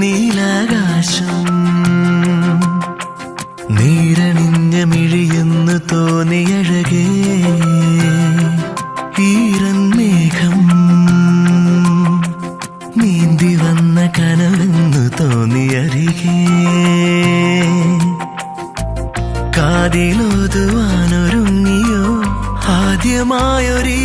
നീലാകാശം നീരണിഞ്ഞ മിഴിയെന്ന് തോന്നിയഴകേ ഈരൻ മേഘം നീന്തി വന്ന കനവെന്ന് തോന്നിയരികേ കാതിലോതുവാനൊരുങ്ങിയോ ആദ്യമായൊരീ